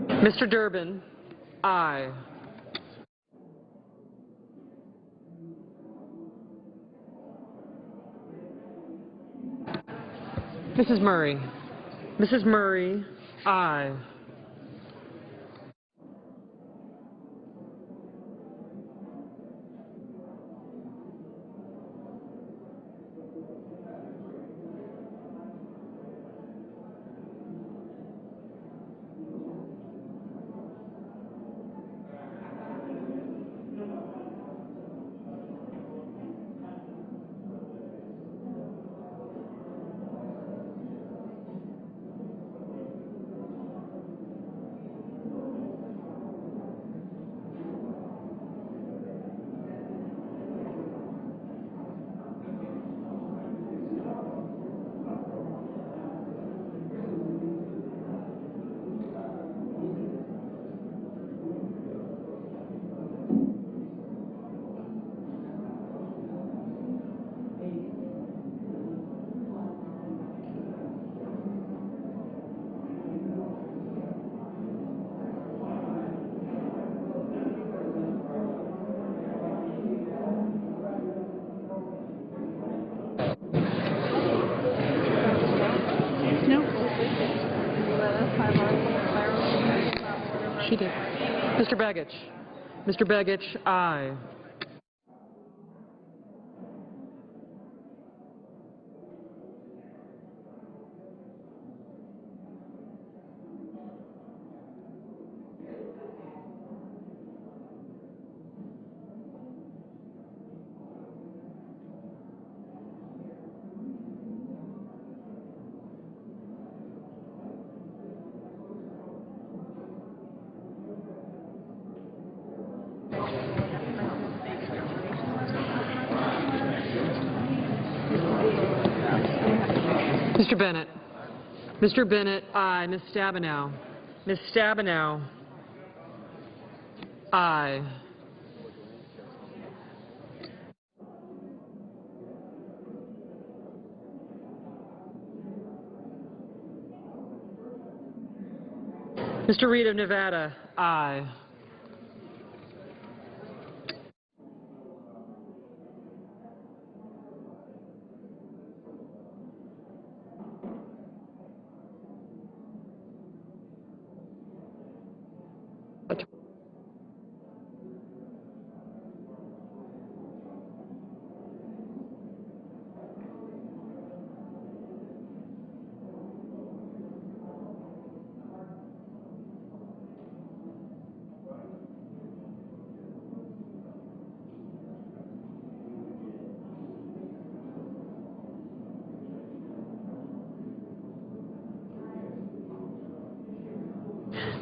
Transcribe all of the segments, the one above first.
Mr. Durbin, aye. Mrs. Murray. Mrs. Murray, aye. She did. Mr. Begich. Mr. Begich, aye. Mr. Bennett. Mr. Bennett, aye. Ms. Stabenow. Ms. Stabenow, aye. Mr. Reed of Nevada, aye.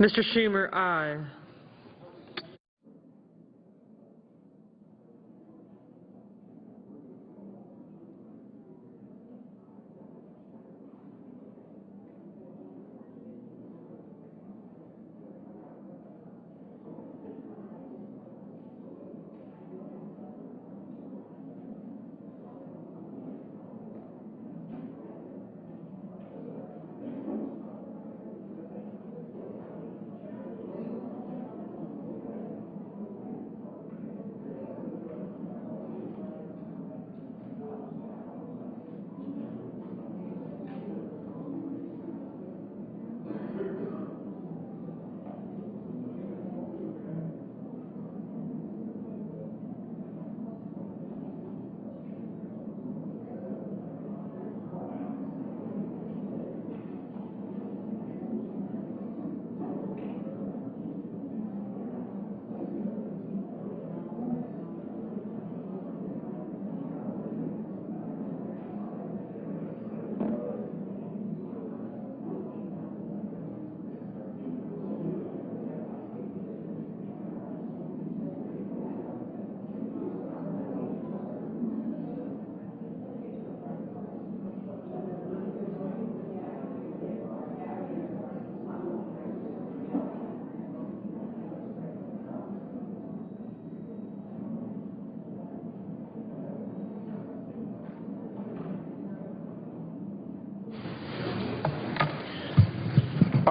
Mr. Schumer, aye.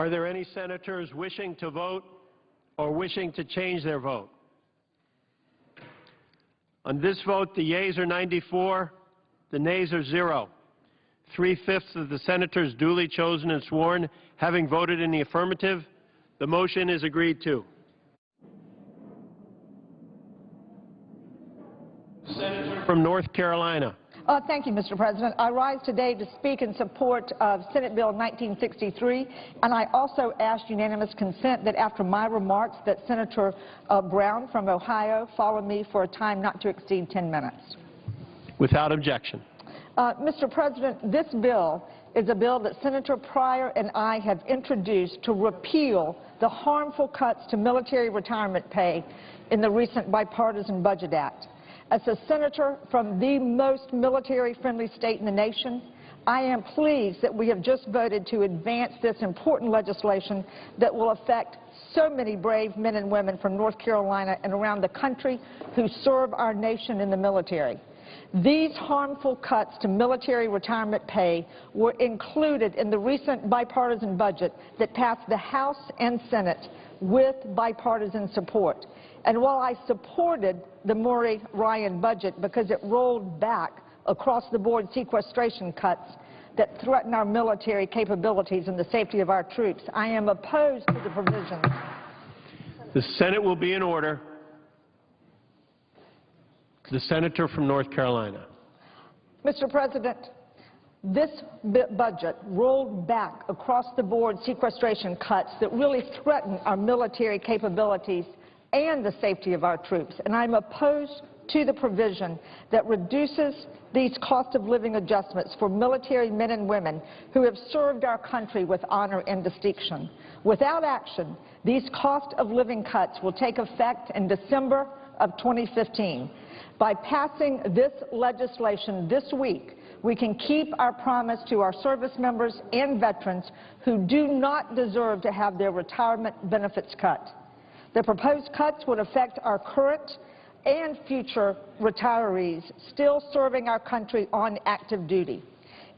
Are there any senators wishing to vote or wishing to change their vote? On this vote, the yeas are 94, the nays are 0. 3/5 of the senators duly chosen and sworn having voted in the affirmative, the motion is agreed to. Senator from North Carolina. Thank you, Mr. President. I rise today to speak in support of Senate Bill 1963, and I also ask unanimous consent that after my remarks that Senator Brown from Ohio follow me for a time not to exceed 10 minutes. Without objection. Mr. President, this bill is a bill that Senator Pryor and I have introduced to repeal the harmful cuts to military retirement pay in the recent Bipartisan Budget Act. As a senator from the most military-friendly state in the nation, I am pleased that we have just voted to advance this important legislation that will affect so many brave men and women from North Carolina and around the country who serve our nation in the military. These harmful cuts to military retirement pay were included in the recent bipartisan budget that passed the House and Senate with bipartisan support. And while I supported the Murray-Ryan budget because it rolled back across-the-board sequestration cuts that threaten our military capabilities and the safety of our troops, I am opposed to the provisions. The Senate will be in order. The senator from North Carolina. Mr. President, this budget rolled back across-the-board sequestration cuts that really threaten our military capabilities and the safety of our troops. And I'm opposed to the provision that reduces these cost-of-living adjustments for military men and women who have served our country with honor and distinction. Without action, these cost-of-living cuts will take effect in December of 2015. By passing this legislation this week, we can keep our promise to our service members and veterans who do not deserve to have their retirement benefits cut. The proposed cuts would affect our current and future retirees still serving our country on active duty.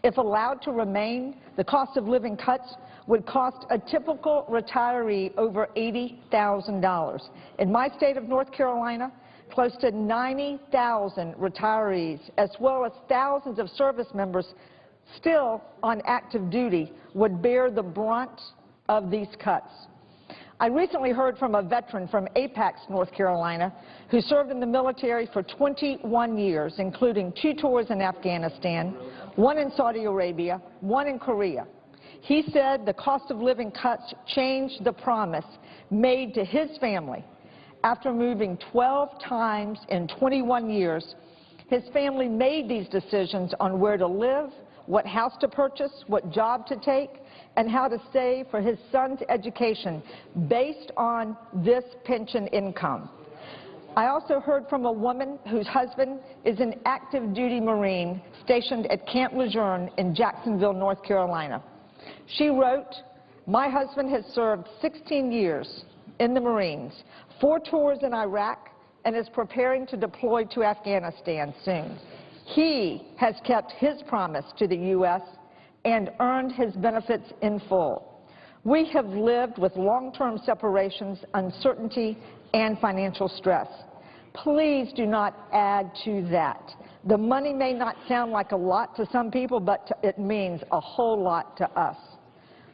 If allowed to remain, the cost of living cuts would cost a typical retiree over $80,000. In my state of North Carolina, close to 90,000 retirees, as well as thousands of service members still on active duty, would bear the brunt of these cuts. I recently heard from a veteran from Apex, North Carolina, who served in the military for 21 years, including 2 tours in Afghanistan, 1 in Saudi Arabia, 1 in Korea. He said the cost of living cuts changed the promise made to his family. After moving 12 times in 21 years, his family made these decisions on where to live, what house to purchase, what job to take, and how to save for his son's education based on this pension income. I also heard from a woman whose husband is an active duty Marine stationed at Camp Lejeune in Jacksonville, North Carolina. She wrote, "My husband has served 16 years in the Marines, 4 tours in Iraq, and is preparing to deploy to Afghanistan soon. He has kept his promise to the U.S. and earned his benefits in full. We have lived with long-term separations, uncertainty, and financial stress. Please do not add to that. The money may not sound like a lot to some people, but it means a whole lot to us."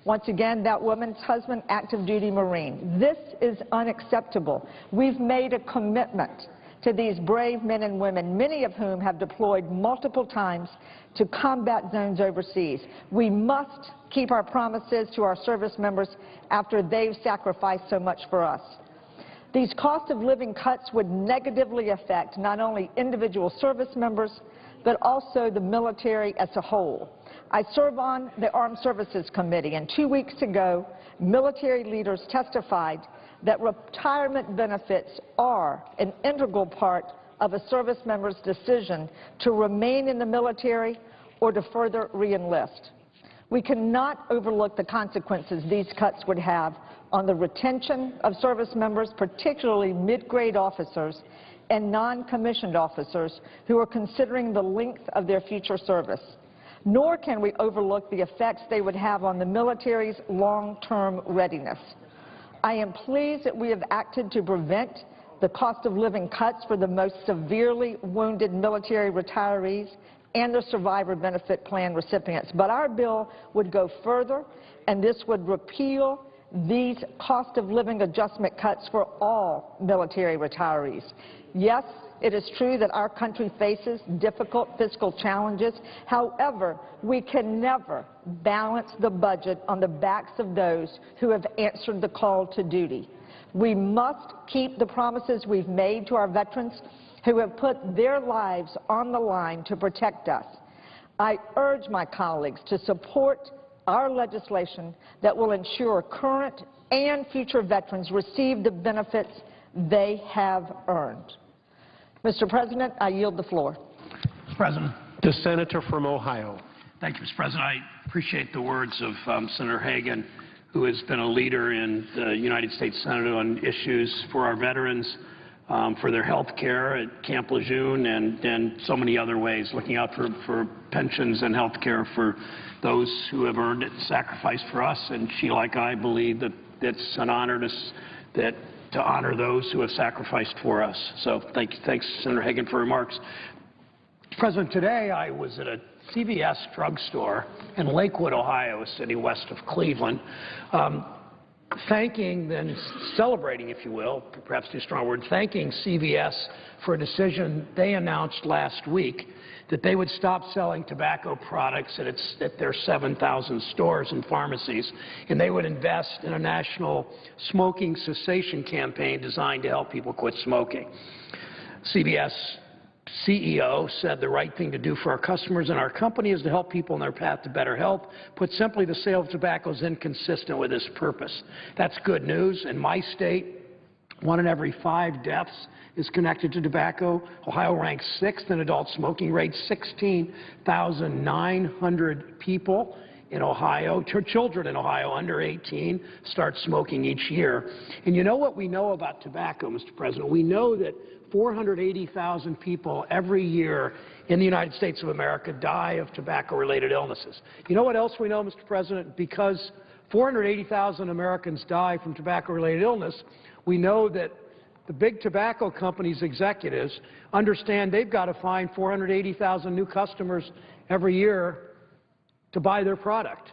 Once again, that woman's husband, active duty Marine. This is unacceptable. We've made a commitment to these brave men and women, many of whom have deployed multiple times to combat zones overseas. We must keep our promises to our service members after they've sacrificed so much for us. These cost of living cuts would negatively affect not only individual service members, but also the military as a whole. I serve on the Armed Services Committee, and 2 weeks ago, military leaders testified that retirement benefits are an integral part of a service member's decision to remain in the military or to further re-enlist. We cannot overlook the consequences these cuts would have on the retention of service members, particularly mid-grade officers and non-commissioned officers who are considering the length of their future service. nor can we overlook the effects they would have on the military's long-term readiness. I am pleased that we have acted to prevent the cost of living cuts for the most severely wounded military retirees and the survivor benefit plan recipients. But our bill would go further, and this would repeal these cost of living adjustment cuts for all military retirees. Yes, it is true that our country faces difficult fiscal challenges. However, we can never balance the budget on the backs of those who have answered the call to duty. We must keep the promises we've made to our veterans who have put their lives on the line to protect us. I urge my colleagues to support our legislation that will ensure current and future veterans receive the benefits they have earned. Mr. President, I yield the floor. Mr. President. The senator from Ohio. Thank you, Mr. President. I appreciate the words of Senator Hagan, who has been a leader in the United States Senate on issues for our veterans, for their health care at Camp Lejeune and so many other ways, looking out for pensions and health care for those who have earned it and sacrificed for us. And she, like I, believe that it's an honor to honor those who have sacrificed for us. So thanks, Senator Hagan, for remarks. President, today I was at a CVS drugstore in Lakewood, Ohio, a city west of Cleveland, thanking and celebrating, if you will, perhaps too strong a word, thanking CVS for a decision they announced last week that they would stop selling tobacco products at their 7,000 stores and pharmacies, and they would invest in a national smoking cessation campaign designed to help people quit smoking. CVS CEO said the right thing to do for our customers and our company is to help people on their path to better health. Put simply, the sale of tobacco is inconsistent with this purpose. That's good news. In my state, 1 in every 5 deaths is connected to tobacco. Ohio ranks 6th in adult smoking rate. 16,900 people in Ohio, children in Ohio under 18, start smoking each year. And you know what we know about tobacco, Mr. President? We know that 480,000 people every year in the United States of America die of tobacco-related illnesses. You know what else we know, Mr. President? Because 480,000 Americans die from tobacco-related illness, we know that the big tobacco companies' executives understand they've got to find 480,000 new customers every year to buy their product.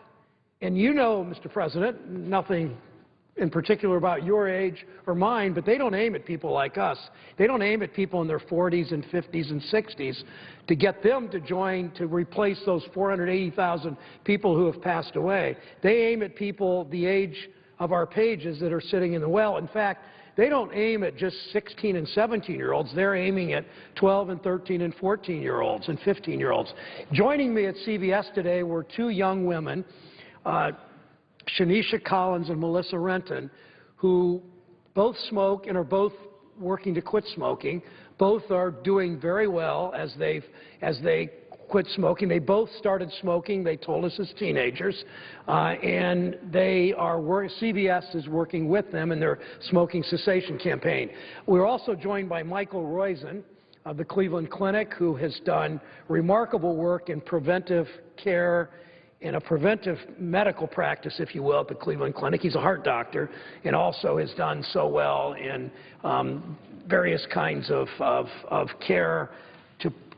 And you know, Mr. President, nothing in particular about your age or mine, but they don't aim at people like us. They don't aim at people in their 40s and 50s and 60s to get them to join to replace those 480,000 people who have passed away. They aim at people the age of our pages that are sitting in the well. In fact, they don't aim at just 16 and 17-year-olds. They're aiming at 12 and 13 and 14-year-olds and 15-year-olds. Joining me at CVS today were 2 young women, Shanisha Collins and Melissa Renton, who both smoke and are both working to quit smoking. Both are doing very well as they quit smoking. They both started smoking, they told us, as teenagers, and CVS is working with them in their smoking cessation campaign. We're also joined by Michael Roizen of the Cleveland Clinic, who has done remarkable work in preventive care, in a preventive medical practice, if you will, at the Cleveland Clinic. He's a heart doctor and also has done so well in various kinds of care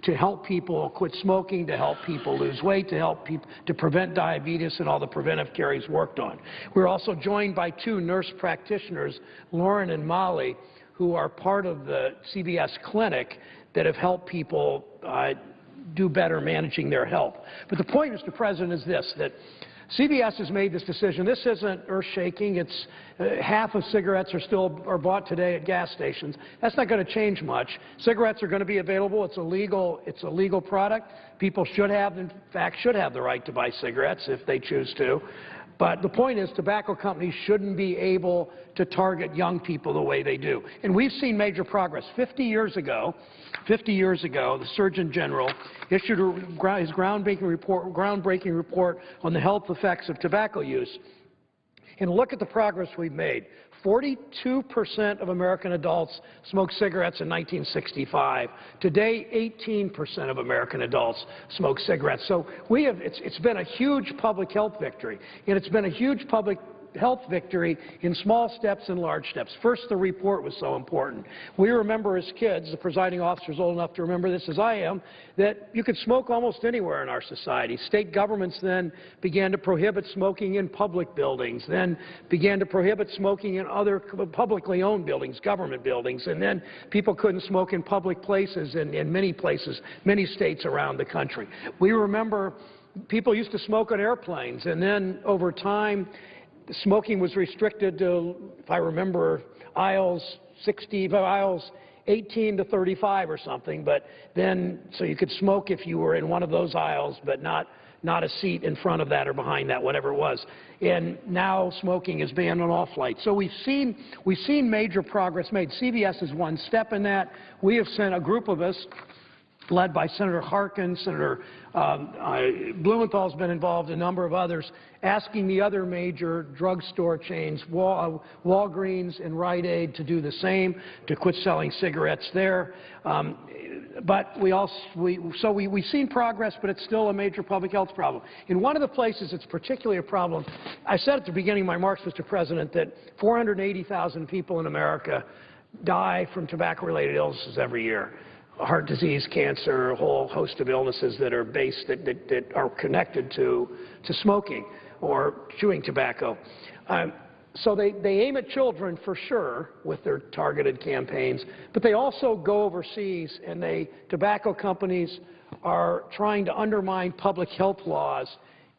to help people quit smoking, to help people lose weight, to help people to prevent diabetes and all the preventive care he's worked on. We're also joined by 2 nurse practitioners, Lauren and Molly, who are part of the CVS clinic that have helped people do better managing their health. But the point, Mr. President, is this, that CVS has made this decision. This isn't earth-shaking. It's half of cigarettes are bought today at gas stations. That's not going to change much. Cigarettes are going to be available. It's a legal product. People should have, in fact, should have the right to buy cigarettes if they choose to. But the point is, tobacco companies shouldn't be able to target young people the way they do. And we've seen major progress. 50 years ago, the Surgeon General issued his groundbreaking report on the health effects of tobacco use. and look at the progress we've made. 42% of American adults smoked cigarettes in 1965. Today, 18% of American adults smoke cigarettes. So it's been a huge public health victory, and it's been a huge public health victory in small steps and large steps. First, the report was so important. We remember as kids, the presiding officer is old enough to remember this as I am, that you could smoke almost anywhere in our society. State governments then began to prohibit smoking in public buildings, then began to prohibit smoking in other publicly owned buildings, government buildings, and then people couldn't smoke in public places in many places, many states around the country. We remember people used to smoke on airplanes, and then over time, smoking was restricted to, if I remember, aisles 18 to 35 or something, but then, so you could smoke if you were in one of those aisles, but not a seat in front of that or behind that, whatever it was. And now smoking is banned on all flights. So we've seen major progress made. CVS is one step in that. We have sent a group of us, led by Senator Harkin, Senator Blumenthal's been involved, a number of others, asking the other major drugstore chains, Walgreens and Rite Aid, to do the same, to quit selling cigarettes there. But we've seen progress, but it's still a major public health problem. In one of the places it's particularly a problem, I said at the beginning of my remarks, Mr. President, that 480,000 people in America die from tobacco-related illnesses every year. Heart disease, cancer, a whole host of illnesses that are that are connected to smoking or chewing tobacco. So they aim at children for sure with their targeted campaigns, but they also go overseas, and tobacco companies are trying to undermine public health laws,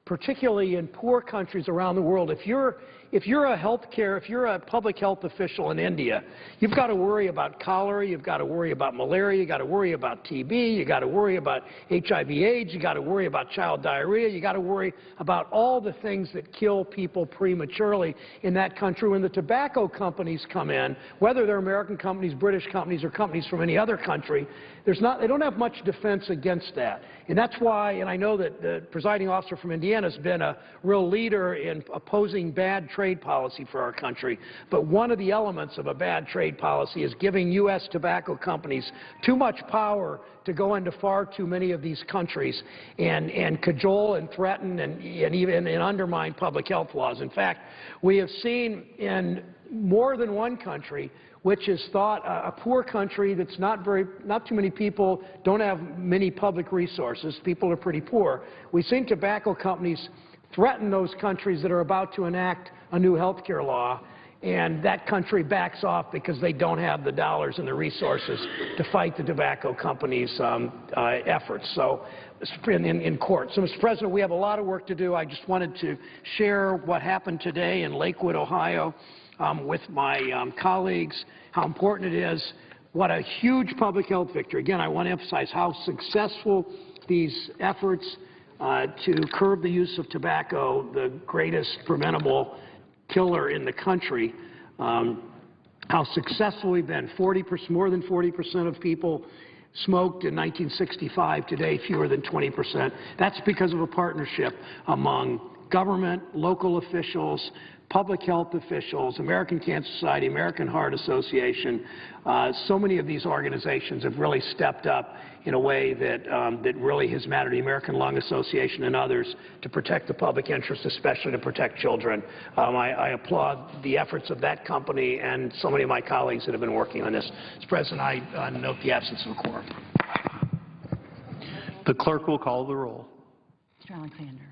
particularly in poor countries around the world. If you're a public health official in India, you've got to worry about cholera, you've got to worry about malaria, you've got to worry about TB, you've got to worry about HIV/AIDS, you've got to worry about child diarrhea, you've got to worry about all the things that kill people prematurely in that country. When the tobacco companies come in, whether they're American companies, British companies, or companies from any other country, they don't have much defense against that. And that's why, and I know that the presiding officer from Indiana has been a real leader in opposing bad trade policy for our country. But one of the elements of a bad trade policy is giving U.S. tobacco companies too much power to go into far too many of these countries and cajole and threaten and even undermine public health laws. In fact, we have seen in more than one country, which is thought a poor country that's not too many people, don't have many public resources, people are pretty poor. We've seen tobacco companies threaten those countries that are about to enact a new health care law, and that country backs off because they don't have the dollars and the resources to fight the tobacco companies' efforts in court. So, Mr. President, we have a lot of work to do. I just wanted to share what happened today in Lakewood, Ohio, with my colleagues, how important it is, what a huge public health victory. Again, I want to emphasize how successful these efforts to curb the use of tobacco, the greatest preventable killer in the country, how successful we've been. More than 40% of people smoked in 1965. Today, fewer than 20%. That's because of a partnership among government, local officials, public health officials, American Cancer Society, American Heart Association. So many of these organizations have really stepped up in a way that really has mattered, the American Lung Association and others, to protect the public interest, especially to protect children. I applaud the efforts of that company and so many of my colleagues that have been working on this. Mr. President, I note the absence of a quorum. The clerk will call the roll. Mr. Alexander.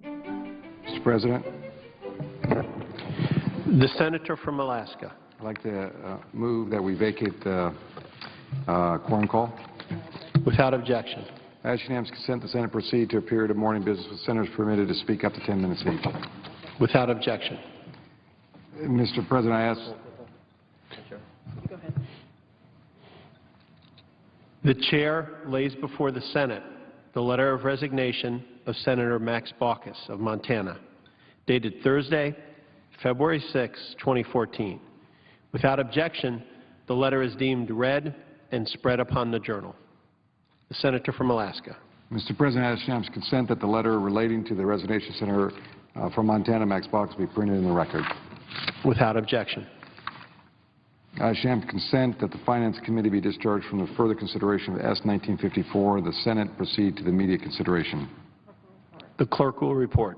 Mr. President, The senator from Alaska. I'd like to move that we vacate the quorum call. Without objection. I ask unanimous consent the Senate proceed to a period of morning business with senators permitted to speak up to 10 minutes each. Without objection. Mr. President, I ask The chair lays before the Senate the letter of resignation of Senator Max Baucus of Montana, dated Thursday, February 6, 2014. Without objection, the letter is deemed read and spread upon the journal. The senator from Alaska. Mr. President, I ask unanimous consent that the letter relating to the resignation of Senator from Montana, Max Baucus, be printed in the record. Without objection. I ask unanimous consent that the Finance Committee be discharged from the further consideration of S-1954. The Senate proceed to the immediate consideration. The clerk will report.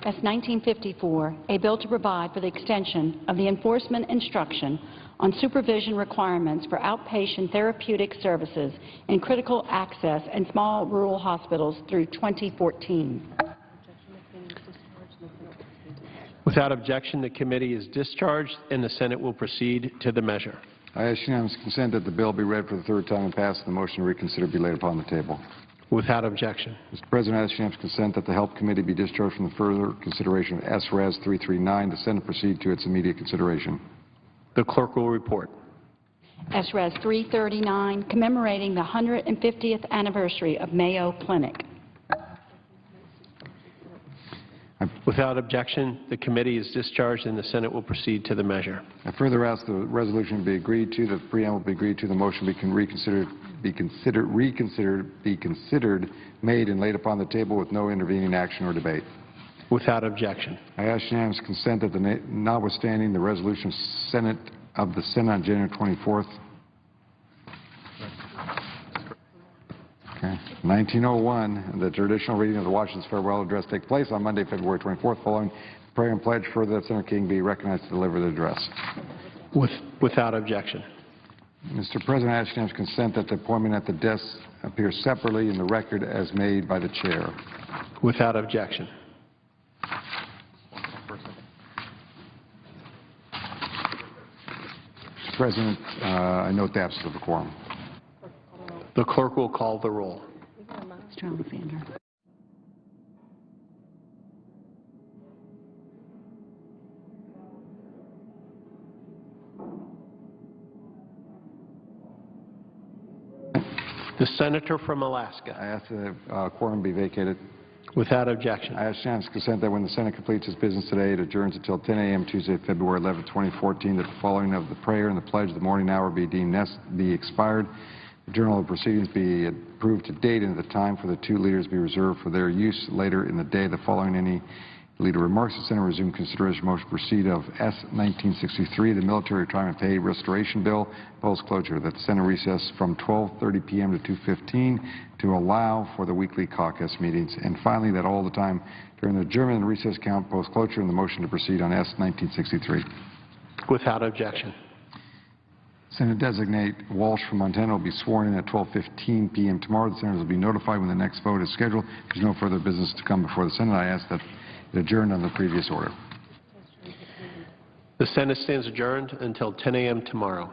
S-1954, a bill to provide for the extension of the enforcement instruction on supervision requirements for outpatient therapeutic services in critical access and small rural hospitals through 2014. Without objection, the committee is discharged and the Senate will proceed to the measure. I ask unanimous consent that the bill be read for the third time and passed and the motion to reconsider be laid upon the table. Without objection. Mr. President, I ask unanimous consent that the Health Committee be discharged from the further consideration of S-Res 339. The Senate proceed to its immediate consideration. The clerk will report. S-Res 339, commemorating the 150th anniversary of Mayo Clinic. Without objection, the committee is discharged and the Senate will proceed to the measure. I further ask the resolution be agreed to, the preamble be agreed to, the motion be considered, made and laid upon the table with no intervening action or debate. Without objection. I ask unanimous consent that notwithstanding the resolution of the Senate on January 24th, 1901, the traditional reading of the Washington's farewell address take place on Monday, February 24th, following prayer and pledge. Further, that Senator King be recognized to deliver the address. Without objection. Mr. President, I ask unanimous consent that the appointment at the desk appear separately in the record as made by the chair. Without objection. Mr. President, I note the absence of a quorum. The clerk will call the roll. Mr. Alexander. The senator from Alaska. I ask the quorum be vacated. Without objection. I ask unanimous consent that when the Senate completes its business today, it adjourns until 10 a.m. Tuesday, February 11, 2014, that the following of the prayer and the pledge of the morning hour be deemed be expired. The journal of proceedings be approved to date and the time for the two leaders be reserved for their use later in the day. The following any leader remarks, the Senate resume consideration motion proceed of S-1963, the Military Retirement Pay Restoration Bill, polls closure, that the Senate recess from 12:30 p.m. to 2:15 to allow for the weekly caucus meetings. And finally, that all the time during the adjournment and recess count, post closure, and the motion to proceed on S-1963. Without objection. Senate designate Walsh from Montana will be sworn in at 12:15 p.m. tomorrow. The senators will be notified when the next vote is scheduled. There's no further business to come before the Senate. I ask that it adjourn on the previous order. The Senate stands adjourned until 10 a.m. tomorrow.